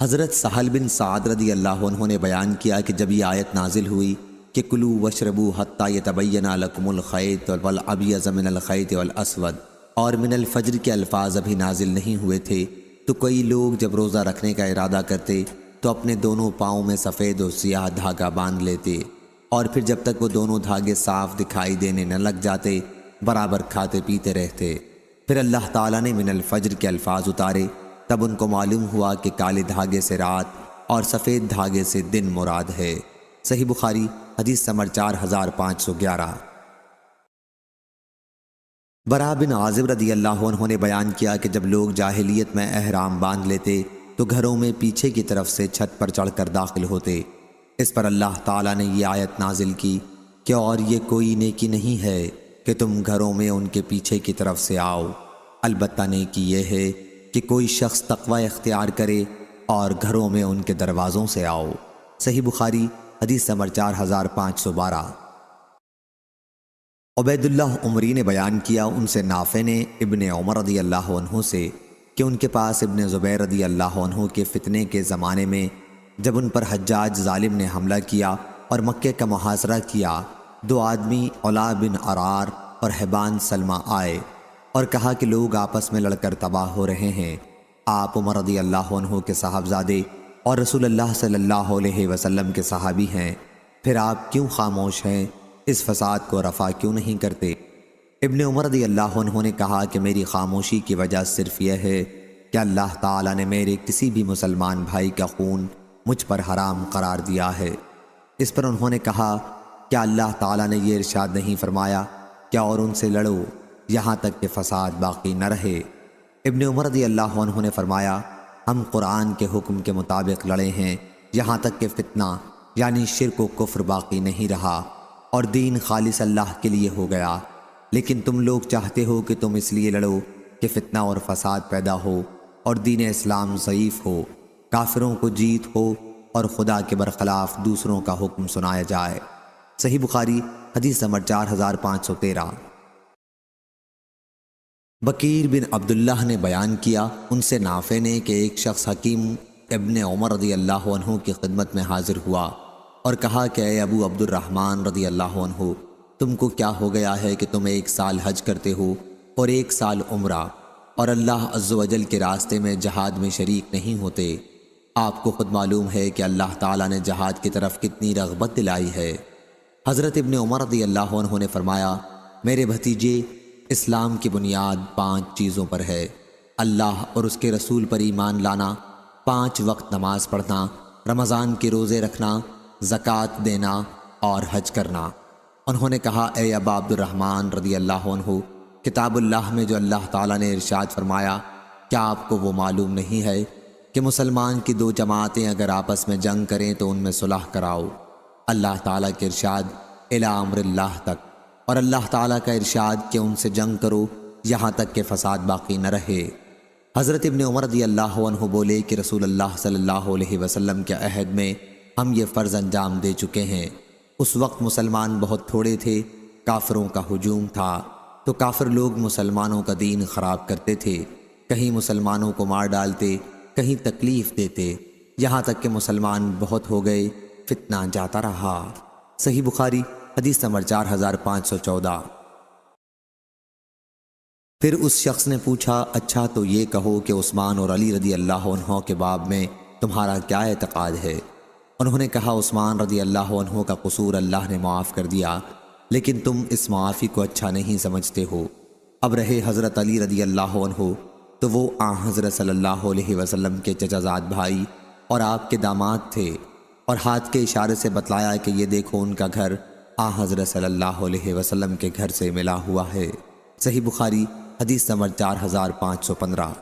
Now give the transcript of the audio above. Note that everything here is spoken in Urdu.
حضرت سہل بن سعد رضی اللہ عنہ نے بیان کیا کہ جب یہ آیت نازل ہوئی کہ کلو وشربو حتی یتبین لکم الخیط والابیض من الخیط والاسود اور من الفجر کے الفاظ ابھی نازل نہیں ہوئے تھے، تو کئی لوگ جب روزہ رکھنے کا ارادہ کرتے تو اپنے دونوں پاؤں میں سفید اور سیاہ دھاگا باندھ لیتے، اور پھر جب تک وہ دونوں دھاگے صاف دکھائی دینے نہ لگ جاتے برابر کھاتے پیتے رہتے۔ پھر اللہ تعالیٰ نے من الفجر کے الفاظ اتارے، تب ان کو معلوم ہوا کہ کالے دھاگے سے رات اور سفید دھاگے سے دن مراد ہے۔ صحیح بخاری حدیث نمبر 4511۔ برا بن عازب رضی اللہ عنہ نے بیان کیا کہ جب لوگ جاہلیت میں احرام باندھ لیتے تو گھروں میں پیچھے کی طرف سے چھت پر چڑھ کر داخل ہوتے۔ اس پر اللہ تعالیٰ نے یہ آیت نازل کی کہ اور یہ کوئی نیکی نہیں ہے کہ تم گھروں میں ان کے پیچھے کی طرف سے آؤ، البتہ نیکی یہ ہے کہ کوئی شخص تقوی اختیار کرے اور گھروں میں ان کے دروازوں سے آؤ۔ صحیح بخاری حدیث نمبر 4512۔ عبید اللہ عمری نے بیان کیا، ان سے نافع نے ابن عمر رضی اللہ عنہ سے کہ ان کے پاس ابن زبیر رضی اللہ عنہ کے فتنے کے زمانے میں جب ان پر حجاج ظالم نے حملہ کیا اور مکے کا محاصرہ کیا، دو آدمی علا بن عرار اور حبان سلمہ آئے اور کہا کہ لوگ آپس میں لڑ کر تباہ ہو رہے ہیں، آپ عمر رضی اللہ عنہ کے صاحبزادے اور رسول اللہ صلی اللہ علیہ وسلم کے صحابی ہیں، پھر آپ کیوں خاموش ہیں؟ اس فساد کو رفع کیوں نہیں کرتے؟ ابن عمر رضی اللہ عنہ نے کہا کہ میری خاموشی کی وجہ صرف یہ ہے کہ اللہ تعالیٰ نے میرے کسی بھی مسلمان بھائی کا خون مجھ پر حرام قرار دیا ہے۔ اس پر انہوں نے کہا کیا اللہ تعالیٰ نے یہ ارشاد نہیں فرمایا کیا اور ان سے لڑو یہاں تک کہ فساد باقی نہ رہے؟ ابن عمر رضی اللہ عنہ نے فرمایا ہم قرآن کے حکم کے مطابق لڑے ہیں یہاں تک کہ فتنہ یعنی شرک و کفر باقی نہیں رہا اور دین خالص اللہ کے لیے ہو گیا، لیکن تم لوگ چاہتے ہو کہ تم اس لیے لڑو کہ فتنہ اور فساد پیدا ہو اور دین اسلام ضعیف ہو، کافروں کو جیت ہو اور خدا کے برخلاف دوسروں کا حکم سنایا جائے۔ صحیح بخاری حدیث نمبر 4513۔ بکیر بن عبداللہ نے بیان کیا، ان سے نافع نے کہ ایک شخص حکیم ابن عمر رضی اللہ عنہ کی خدمت میں حاضر ہوا اور کہا کہ اے ابو عبد الرحمن رضی اللہ عنہ، تم کو کیا ہو گیا ہے کہ تم 1 سال حج کرتے ہو اور 1 سال عمرہ اور اللہ عز و جل کے راستے میں جہاد میں شریک نہیں ہوتے؟ آپ کو خود معلوم ہے کہ اللہ تعالیٰ نے جہاد کی طرف کتنی رغبت دلائی ہے۔ حضرت ابن عمر رضی اللہ عنہ نے فرمایا میرے بھتیجے، اسلام کی بنیاد 5 چیزوں پر ہے، اللہ اور اس کے رسول پر ایمان لانا، 5 وقت نماز پڑھنا، رمضان کے روزے رکھنا، زکوٰۃ دینا اور حج کرنا۔ انہوں نے کہا اے ابا عبد الرحمن رضی اللہ عنہ، کتاب اللہ میں جو اللہ تعالیٰ نے ارشاد فرمایا کیا آپ کو وہ معلوم نہیں ہے کہ مسلمان کی 2 جماعتیں اگر آپس میں جنگ کریں تو ان میں صلح کراؤ؟ اللہ تعالیٰ کے ارشاد الی امر اللہ تک، اور اللہ تعالیٰ کا ارشاد کہ ان سے جنگ کرو یہاں تک کہ فساد باقی نہ رہے۔ حضرت ابن عمر رضی اللہ عنہ بولے کہ رسول اللہ صلی اللہ علیہ وسلم کے عہد میں ہم یہ فرض انجام دے چکے ہیں۔ اس وقت مسلمان بہت تھوڑے تھے، کافروں کا ہجوم تھا، تو کافر لوگ مسلمانوں کا دین خراب کرتے تھے، کہیں مسلمانوں کو مار ڈالتے، کہیں تکلیف دیتے، یہاں تک کہ مسلمان بہت ہو گئے، فتنہ جاتا رہا۔ صحیح بخاری حدیث نمبر 4514۔ پھر اس شخص نے پوچھا اچھا تو یہ کہو کہ عثمان اور علی رضی اللہ عنہ کے باب میں تمہارا کیا اعتقاد ہے؟ انہوں نے کہا عثمان رضی اللہ عنہ کا قصور اللہ نے معاف کر دیا، لیکن تم اس معافی کو اچھا نہیں سمجھتے ہو۔ اب رہے حضرت علی رضی اللہ عنہ، تو وہ حضرت صلی اللہ علیہ وسلم کے چچا زاد بھائی اور آپ کے داماد تھے، اور ہاتھ کے اشارے سے بتلایا کہ یہ دیکھو ان کا گھر حضرت صلی اللہ علیہ وسلم کے گھر سے ملا ہوا ہے۔ صحیح بخاری حدیث نمبر 4515۔